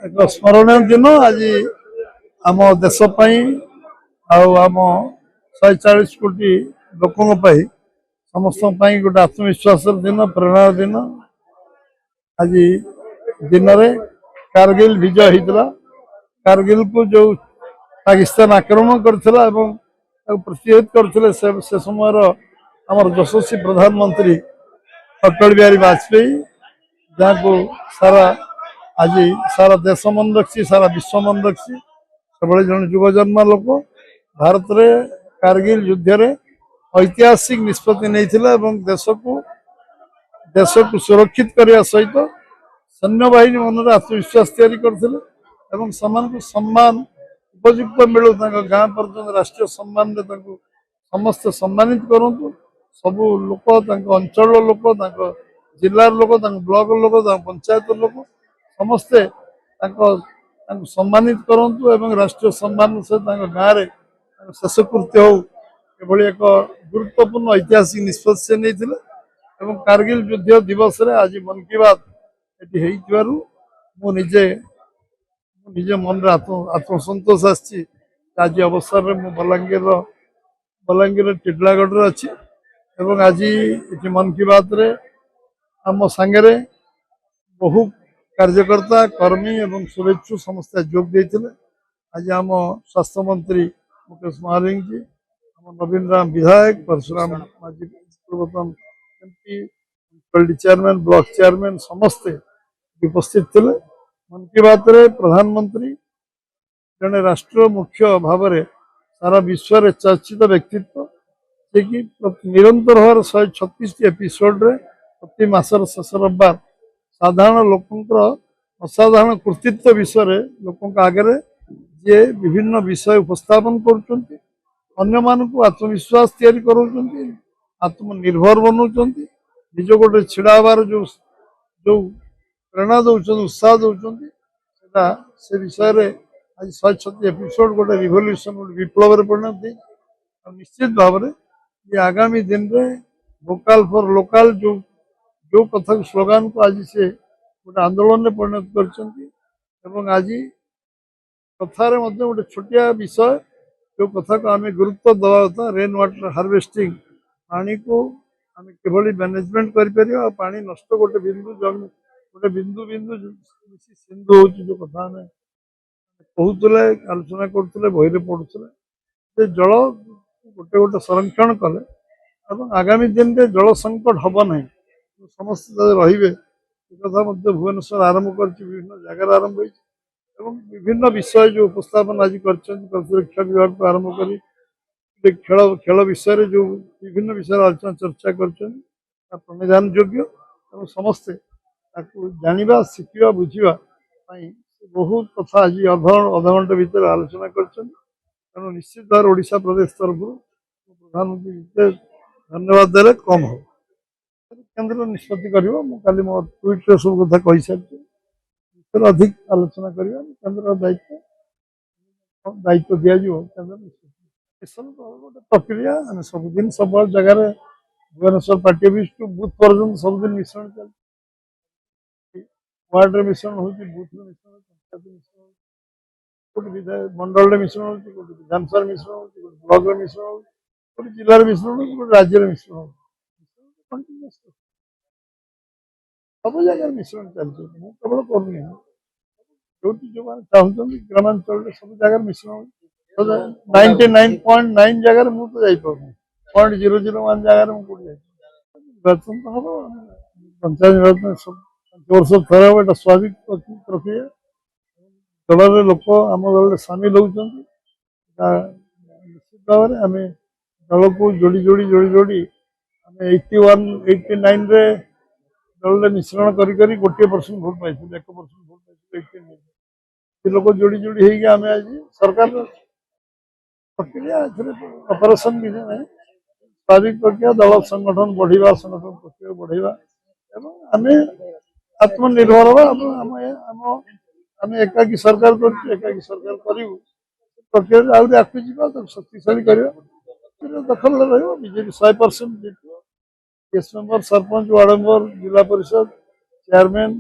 ଏକ ସ୍ମରଣୀୟ ଦିନ ଆଜି ଆମ ଦେଶ ପାଇଁ ଆଉ ଆମ 140 କୋଟି ଲୋକଙ୍କ ପାଇଁ ସମସ୍ତଙ୍କ ପାଇଁ ଗୋଟେ ଆତ୍ମବିଶ୍ୱାସର ଦିନ, ପ୍ରେରଣାର ଦିନ। ଆଜି ଦିନରେ କାରଗିଲ ବିଜୟ ହେଇଥିଲା। କାରଗିଲକୁ ଯୋଉ ପାକିସ୍ତାନ ଆକ୍ରମଣ କରିଥିଲା ଏବଂ ତାକୁ ପ୍ରତିହତ କରିଥିଲେ ସେ ସମୟର ଆମର ଯଶସ୍ୱୀ ପ୍ରଧାନମନ୍ତ୍ରୀ ଅଟଳ ବିହାରୀ ବାଜପେୟୀ, ଯାହାକୁ ସାରା ଆଜି ସାରା ଦେଶ ମନେ ରଖିଛି, ସାରା ବିଶ୍ୱ ମନେ ରଖିଛି। ସେଭଳି ଜଣେ ଯୁବଜନ୍ମ ଲୋକ ଭାରତରେ କାରଗିଲ ଯୁଦ୍ଧରେ ଐତିହାସିକ ନିଷ୍ପତ୍ତି ନେଇଥିଲା ଏବଂ ଦେଶକୁ ସୁରକ୍ଷିତ କରିବା ସହିତ ସୈନ୍ୟବାହିନୀ ମନରେ ଆତ୍ମବିଶ୍ୱାସ ତିଆରି କରିଥିଲେ ଏବଂ ସେମାନଙ୍କୁ ସମ୍ମାନ ଉପଯୁକ୍ତ ମିଳୁ, ତାଙ୍କ ଗାଁ ପର୍ଯ୍ୟନ୍ତ ରାଷ୍ଟ୍ରୀୟ ସମ୍ମାନରେ ତାଙ୍କୁ ସମସ୍ତେ ସମ୍ମାନିତ କରନ୍ତୁ। ସବୁ ଲୋକ, ତାଙ୍କ ଅଞ୍ଚଳର ଲୋକ, ତାଙ୍କ ଜିଲ୍ଲାର ଲୋକ, ତାଙ୍କ ବ୍ଲକର ଲୋକ, ତାଙ୍କ ପଞ୍ଚାୟତର ଲୋକ ସମସ୍ତେ ତାଙ୍କୁ ସମ୍ମାନିତ କରନ୍ତୁ ଏବଂ ରାଷ୍ଟ୍ରୀୟ ସମ୍ମାନ ସହିତ ତାଙ୍କ ଗାଁରେ ଶେଷକୃତ୍ୟ ହଉ, ଏଭଳି ଏକ ଗୁରୁତ୍ୱପୂର୍ଣ୍ଣ ଐତିହାସିକ ନିଷ୍ପତ୍ତି ସେ ନେଇଥିଲେ। ଏବଂ କାରଗିଲ ଯୁଦ୍ଧ ଦିବସରେ ଆଜି ମନ୍ କି ବାତ୍ ଏଠି ହେଇଥିବାରୁ ମୁଁ ନିଜେ ମନରେ ଆତ୍ମସନ୍ତୋଷ ଆସିଛି। ଆଜି ଅବସରରେ ମୁଁ ବଲାଙ୍ଗୀର ଟିଟିଲାଗଡ଼ରେ ଅଛି ଏବଂ ଆଜି ଏଠି ମନ୍ କି ବାତ୍ରେ ଆମ ସାଙ୍ଗରେ ବହୁ କାର୍ଯ୍ୟକର୍ତ୍ତା, କର୍ମୀ ଏବଂ शुभेच्छु ସମସ୍ତେ ଯୋଗ ଦେଇଥିଲେ। ଆଜି ଆମ ସ୍ୱାସ୍ଥ୍ୟମନ୍ତ୍ରୀ ମୁକେଶ ମହାଲିକजी, ଆମ ନବୀନ ରାମ ବିଧାୟକ, परशुराम माझी ପୂର୍ବତନ MP, municipality chairman, block chairman ସମସ୍ତେ उपस्थित ଥିଲେ। ମନ୍ କି ବାତ୍ରେ ପ୍ରଧାନମନ୍ତ୍ରୀ ଜଣେ ରାଷ୍ଟ୍ର ମୁଖ୍ୟ ଭାବରେ ସାରା ବିଶ୍ୱରେ ଚର୍ଚ୍ଚିତ ବ୍ୟକ୍ତିତ୍ୱ, ଯେ କି ନିରନ୍ତର ଭାବରେ 136ଟି ଏପିସୋଡରେ ପ୍ରତି ମାସର ଶେଷ ରବିବାର ସାଧାରଣ ଲୋକଙ୍କର ଅସାଧାରଣ କୃତିତ୍ୱ ବିଷୟରେ ଲୋକଙ୍କ ଆଗରେ ଯିଏ ବିଭିନ୍ନ ବିଷୟ ଉପସ୍ଥାପନ କରୁଛନ୍ତି, ଅନ୍ୟମାନଙ୍କୁ ଆତ୍ମବିଶ୍ୱାସ ତିଆରି କରାଉଛନ୍ତି, ଆତ୍ମନିର୍ଭର ବନାଉଛନ୍ତି, ନିଜ ଗୋଟେ ଛିଡ଼ା ହେବାର ଯୋଉ ପ୍ରେରଣା ଦେଉଛନ୍ତି, ଉତ୍ସାହ ଦେଉଛନ୍ତି, ସେଟା ସେ ବିଷୟରେ ଆଜି 136 ଏପିସୋଡ ଗୋଟେ ରିଭଲ୍ୟୁସନ, ଗୋଟେ ବିପ୍ଳବରେ ପରିଣତ ହେଇଛି। ଆଉ ନିଶ୍ଚିତ ଭାବରେ ଯେ ଆଗାମୀ ଦିନରେ ଭୋକାଲ ଫର ଲୋକାଲ ଯୋଉ କଥାକୁ ସ୍ଲୋଗାନକୁ ଆଜି ସେ ଗୋଟେ ଆନ୍ଦୋଳନରେ ପରିଣତ କରିଛନ୍ତି ଏବଂ ଆଜି କଥାରେ ମଧ୍ୟ ଗୋଟେ ଛୋଟିଆ ବିଷୟ ଯୋଉ କଥାକୁ ଆମେ ଗୁରୁତ୍ୱ ଦେବା କଥା, ରେନ୍ ୱାଟର ହାର୍ଭେଷ୍ଟିଂ, ପାଣିକୁ ଆମେ କିଭଳି ମ୍ୟାନେଜମେଣ୍ଟ କରିପାରିବା ଆଉ ପାଣି ନଷ୍ଟ ଗୋଟେ ବିନ୍ଦୁ ମିଶି ସିନ୍ଧୁ ହଉଛି, ଯୋଉ କଥା ଆମେ କହୁଥିଲେ, ଆଲୋଚନା କରୁଥିଲେ, ବହିରେ ପଢୁଥିଲେ। ସେ ଜଳ ଗୋଟେ ସଂରକ୍ଷଣ କଲେ ଏବଂ ଆଗାମୀ ଦିନରେ ଜଳ ସଙ୍କଟ ହବ ନାହିଁ, ସମସ୍ତେ ରହିବେ। ଏ କଥା ମଧ୍ୟ ଭୁବନେଶ୍ୱର ଆରମ୍ଭ କରିଛି, ବିଭିନ୍ନ ଜାଗାରେ ଆରମ୍ଭ ହୋଇଛି ଏବଂ ବିଭିନ୍ନ ବିଷୟ ଯୋଉ ଉପସ୍ଥାପନ ଆଜି କରିଛନ୍ତି, ପ୍ରତିରକ୍ଷା ବିଭାଗକୁ ଆରମ୍ଭ କରି ଖେଳ ବିଷୟରେ ଯୋଉ ବିଭିନ୍ନ ବିଷୟରେ ଆଲୋଚନା ଚର୍ଚ୍ଚା କରିଛନ୍ତି, ତାହା ପ୍रणिधान ଯୋଗ୍ୟ ଏବଂ ସମସ୍ତେ ତାକୁ ଜାଣିବା, ଶିଖିବା, ବୁଝିବା ପାଇଁ ବହୁତ କଥା ଆଜି ଅଧଘଣ୍ଟେ ଭିତରେ ଆଲୋଚନା କରିଛନ୍ତି। ତେଣୁ ନିଶ୍ଚିତ ଭାବରେ ଓଡ଼ିଶା ପ୍ରଦେଶ ତରଫରୁ ପ୍ରଧାନମନ୍ତ୍ରୀ ଧନ୍ୟବାଦ ଦେଲେ କମ୍ ହେବ। କେନ୍ଦ୍ର ନିଷ୍ପତ୍ତି କରିବ। ମୁଁ କାଲି ମୋ ଟ୍ୱିଟରେ ସବୁ କଥା କହିସାରିଛି। ଅଧିକ ଆଲୋଚନା କରିବା, କେନ୍ଦ୍ର ଦାୟିତ୍ୱ ଦିଆଯିବ। କେନ୍ଦ୍ର ନିଷ୍ପତ୍ତି ଗୋଟେ ପ୍ରକ୍ରିୟା, ଆମେ ସବୁଦିନ ସବୁ ଜାଗାରେ ଭୁବନେଶ୍ୱର ପାର୍ଟି ଅଫିସଠୁ ବୁଥ ପର୍ଯ୍ୟନ୍ତ ସବୁଦିନ ମିଶ୍ରଣ ଚାଲିଛି। वार्ड मिश्रण हो, बूथ मिश्रण, पंचायत मिश्रण, गोटे विधायक मंडल मिश्रण हो, विधानसभा मिश्रण हो, ब्लॉक मिश्रण हो, जिलार मिश्रण हो, राज्य मिश्रण हो, सब जगह मिश्रण चलती। केवल करूनी जो चाहते ग्रामांचल सब जगह मिश्रण 99.9 जगह मुझे जापारे 0.001 जगह निर्वाचन तो हम पंचायत निर्वाचन सब वर्ष थर हम एटा स्वाभाविक प्रक्रिया। दल लोक आम दल सामिल होती निश्चित भाव में आम दल को जोड़ी जोड़ी जोड़ी जोड़ी आम 81-89 दल मिश्रण कर गोटे % भोट पाई 1% भोट पाई लोक जोड़ी जोड़ी होम आज सरकार प्रक्रिया ऑपरेशन भी ना स्वाभाविक प्रक्रिया दल संगठन बढ़ा संगठन प्रक्रिया बढ़ेगा आम आत्मनिर्भर हम एकाकी सरकार एकाकी सरकार करूँ प्रक्रिया आहरी आगे जा शक्तिशाली करवा दखल बीजेपी 100% जीत case member sarpanch ward member जिला परिषद चेयरमैन